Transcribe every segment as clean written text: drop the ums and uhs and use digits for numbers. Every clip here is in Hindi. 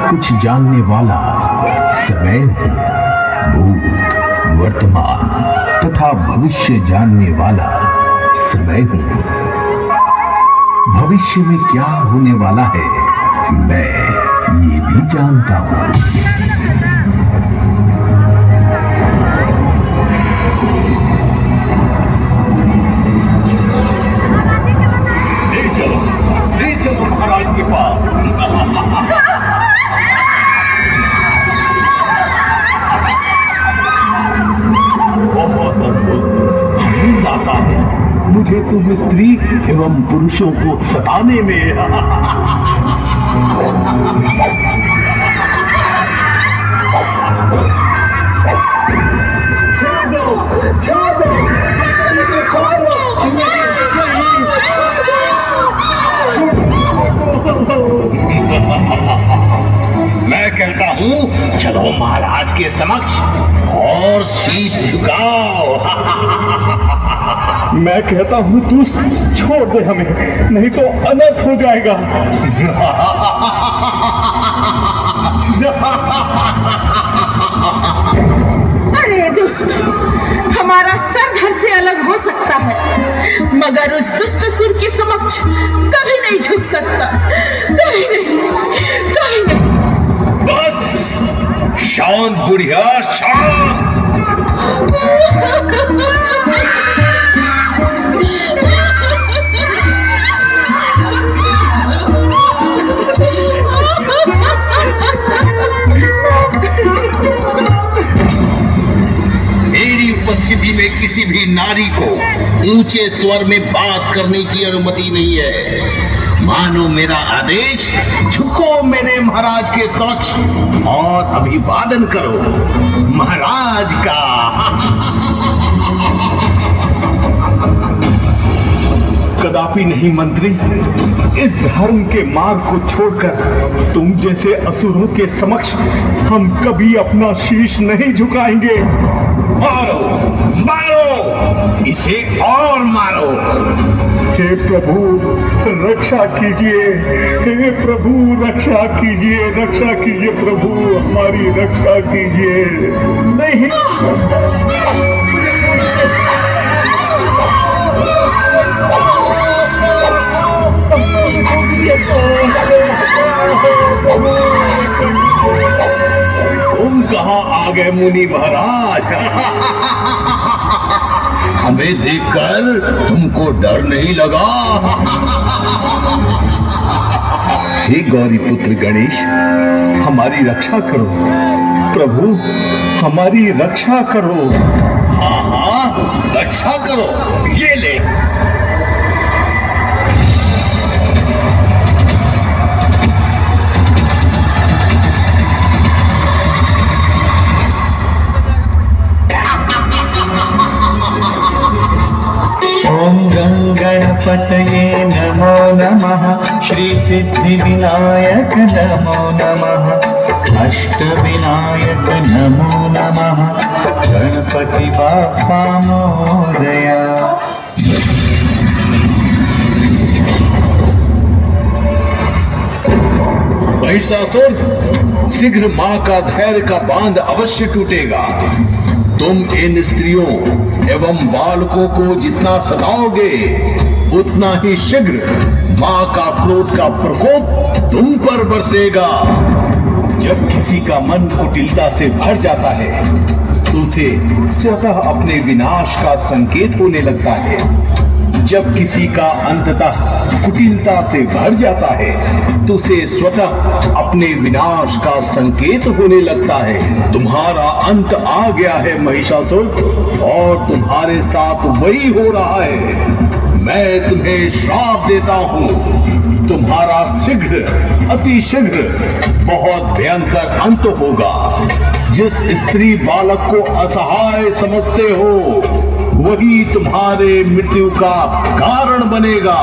कुछ जानने वाला समय हूँ। भूत, वर्तमान तथा भविष्य जानने वाला समय हूँ। भविष्य में क्या होने वाला है मैं ये भी जानता हूँ। ले चलो महाराज के पास। बहुत अद्भुत, आनंद आता है मुझे तुम स्त्री एवं पुरुषों को सताने में। छोड़ दो, छोड़ दो, छोड़ दो। मैं कहता हूँ चलो महाराज के समक्ष और शीश झुकाओ। मैं कहता हूँ दुष्ट, छोड़ दे हमें, नहीं तो अनर्थ हो जाएगा। अरे दुष्ट, हमारा सर धड़ से अलग हो सकता है मगर उस दुष्ट असुर के समक्ष कभी नहीं झुक सकता, कभी नहीं, कभी नहीं। बस शांत बुढ़िया, शांत। मेरी उपस्थिति में किसी भी नारी को ऊंचे स्वर में बात करने की अनुमति नहीं है। मानो मेरा आदेश, झुको मेरे महाराज के समक्ष और अभिवादन करो महाराज का। कदापि नहीं मंत्री, इस धर्म के मार्ग को छोड़कर तुम जैसे असुरों के समक्ष हम कभी अपना शीश नहीं झुकाएंगे। मारो, मारो, इसे और मारो। हे प्रभु रक्षा कीजिए, हे प्रभु रक्षा कीजिए, रक्षा कीजिए प्रभु, हमारी रक्षा कीजिए। नहीं, तुम कहाँ आ गए मुनि महाराज? हमें देखकर तुमको डर नहीं लगा? हे गौरी पुत्र गणेश, हमारी रक्षा करो प्रभु हमारी रक्षा करो। हाँ हाँ, रक्षा करो। ये ले। ओम गणपतये नमो नमः, श्री सिद्धि विनायक नमो नमः, अष्ट विनायक नमो नमः, गणपति बाप्पा मोरया। महिषासुर, शीघ्र मां का धैर्य का बांध अवश्य टूटेगा। तुम इन स्त्रियों एवं बालकों को जितना सताओगे उतना ही शीघ्र मां का क्रोध का प्रकोप तुम पर बरसेगा। जब किसी का मन कुटिलता से भर जाता है तो उसे स्वतः अपने विनाश का संकेत होने लगता है। जब किसी का अंततः कुटिलता से भर जाता है तो उसे स्वतः अपने विनाश का संकेत होने लगता है। तुम्हारा अंत आ गया है महिषासुर, और तुम्हारे साथ वही हो रहा है। मैं तुम्हें श्राप देता हूँ, तुम्हारा शीघ्र, अति शीघ्र बहुत भयंकर अंत होगा। जिस स्त्री बालक को असहाय समझते हो वही तुम्हारे मृत्यु का कारण बनेगा।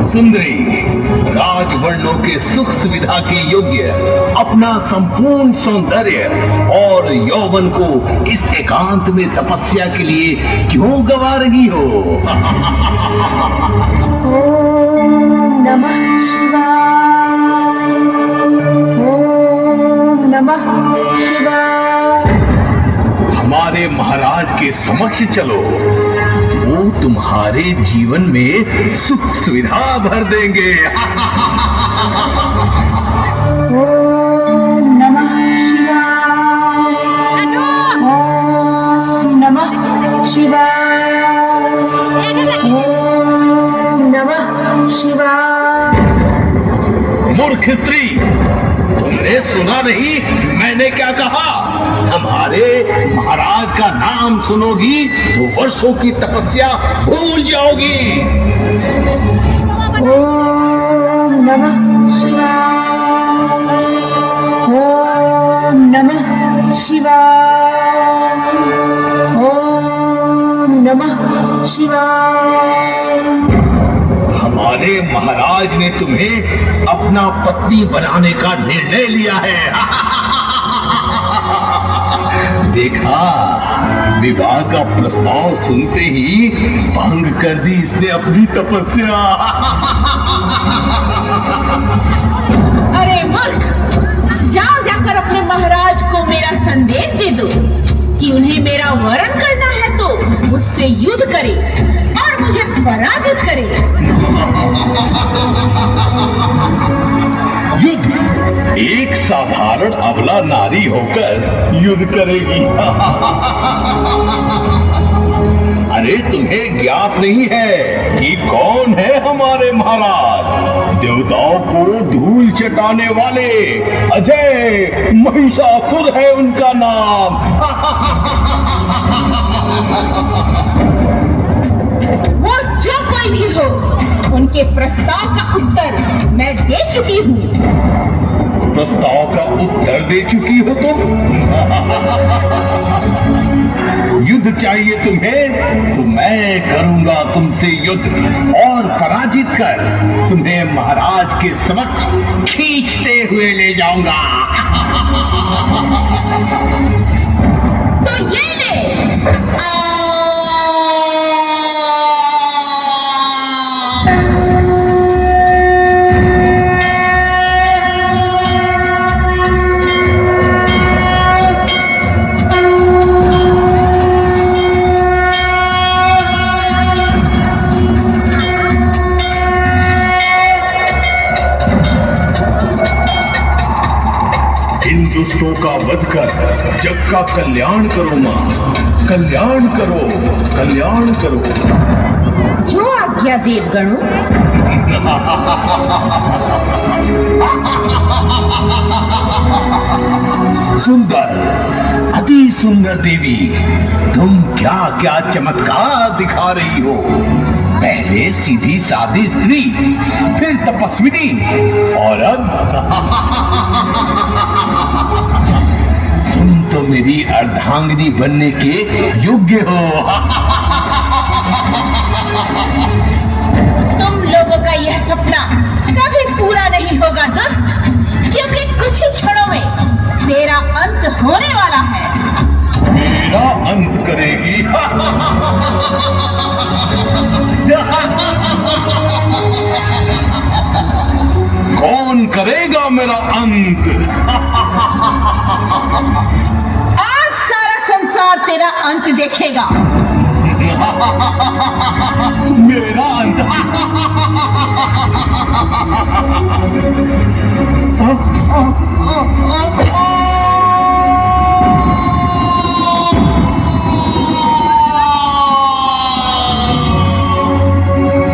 सुंदरी, राजवर्णों के के सुख सुविधा के योग्य अपना संपूर्ण सौंदर्य और यौवन को इस एकांत में तपस्या के लिए क्यों गवा रही हो? ओम नमः शिवाय। ओम नमः शिवाय। हमारे महाराज के समक्ष चलो, वो तुम्हारे जीवन में सुख सुविधा भर देंगे। ओम नमः शिवाय। ओम नमः शिवाय। ओम नमः शिवाय। मूर्ख स्त्री, तुमने सुना नहीं मैंने क्या कहा? हमारे महाराज का नाम सुनोगी तो वर्षों की तपस्या भूल जाओगी। ओम नमः शिवाय। ओम नमः शिवाय। ओम नमः शिवाय। हमारे महाराज ने तुम्हें अपना पत्नी बनाने का निर्णय लिया है। देखा, विवाह का प्रस्ताव सुनते ही भंग कर दी इसने अपनी तपस्या। अरे मूर्ख, जाओ जाकर अपने महाराज को मेरा संदेश दे दो कि उन्हें मेरा वरण करना है तो मुझसे युद्ध करे और मुझे पराजित करे। युद्ध? एक साधारण अबला नारी होकर युद्ध करेगी? अरे तुम्हें ज्ञात नहीं है कि कौन है हमारे महाराज? देवताओं को धूल चटाने वाले अजय महिषासुर है उनका नाम। वो जो कोई भी हो, उनके प्रस्ताव का उत्तर मैं दे चुकी हूँ। प्रस्ताव का उत्तर दे चुकी हो तुम? युद्ध चाहिए तुम्हें तो मैं करूंगा तुमसे युद्ध और पराजित कर तुम्हें महाराज के समक्ष खींचते हुए ले जाऊंगा। तो ये ले। इन दुष्टों का वध कर जग का कल्याण करो मां, कल्याण करो, कल्याण करो। जो आज्ञा देवगणों। सुंदर, अति सुंदर देवी, तुम क्या क्या चमत्कार दिखा रही हो। पहले सीधी सादी स्त्री, फिर तपस्विनी और अब तुम तो मेरी अर्धांगिनी बनने के योग्य हो। तुम लोगों का यह सपना कभी पूरा नहीं होगा दुष्ट, क्योंकि कुछ ही क्षणों में तेरा अंत होने वाला है। मेरा अंत करेगी? कौन करेगा मेरा अंत? आज सारा संसार तेरा अंत देखेगा। मेरा अंत?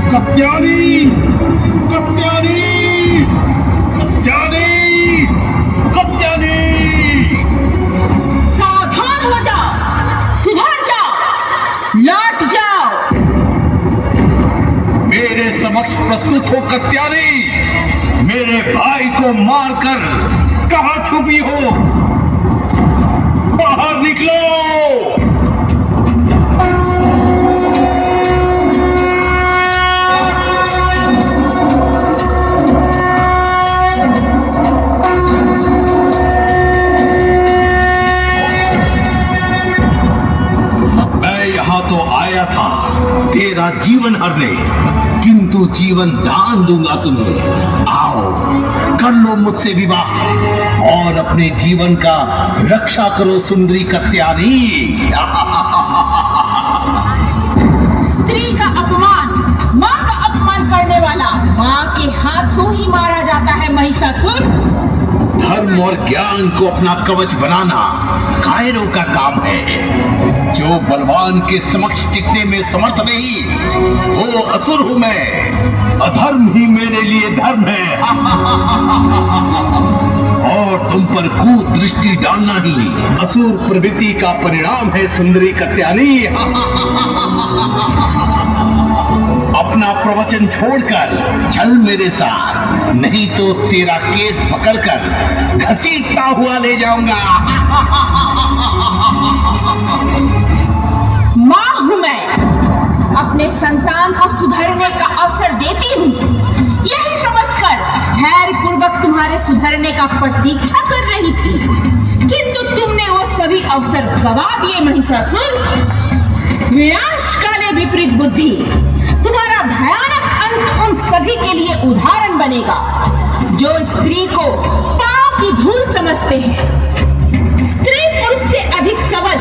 कत्यानी, कत्यानी, कत्यानी, कत्यानी। सावधान हो जाओ, सुधर जाओ, लौट जाओ। मेरे समक्ष प्रस्तुत हो कत्यानी। मेरे भाई को मारकर कहां छुपी हो? बाहर निकलो। यहाँ तो आया था तेरा जीवन हरने, किंतु जीवन दान दूंगा तुम्हें। आओ कर लो मुझसे विवाह और अपने जीवन का रक्षा करो सुंदरी कत्यानी। स्त्री का अपमान, माँ का अपमान करने वाला माँ के हाथों ही मारा जाता है महिषासुर। धर्म और ज्ञान को अपना कवच बनाना कायरों का काम है। जो बलवान के समक्ष टिकने में समर्थ नहीं, वो असुर हूं मैं। अधर्म ही मेरे लिए धर्म है। और तुम पर कुदृष्टि डालना ही असुर प्रवृत्ति का परिणाम है सुंदरी कत्यानी। अपना प्रवचन छोड़कर चल मेरे साथ, नहीं तो तेरा केस पकड़कर घसीटता हुआ ले जाऊंगा। माँ हूं मैं, अपने संतान को सुधरने का अवसर देती हूँ। यही समझकर धैर्य पूर्वक तुम्हारे सुधरने का प्रतीक्षा कर रही थी, किंतु तुमने वो सभी अवसर गवा दिए महिषासुर। विनाशकाले विपरीत बुद्धि, तुम्हारा भयानक अंत उन सभी के लिए उदाहरण बनेगा जो स्त्री को पांव की धूल समझते हैं। स्त्री पुरुष से अधिक सबल,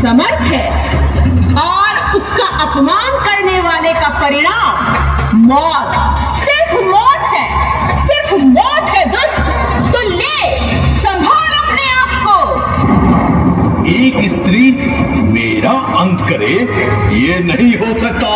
समर्थ है और उसका अपमान करने वाले का परिणाम मौत, सिर्फ मौत है, सिर्फ मौत है। दुष्ट, तो ले संभाल अपने आप को। एक स्त्री मेरा अंत करे, ये नहीं हो सकता।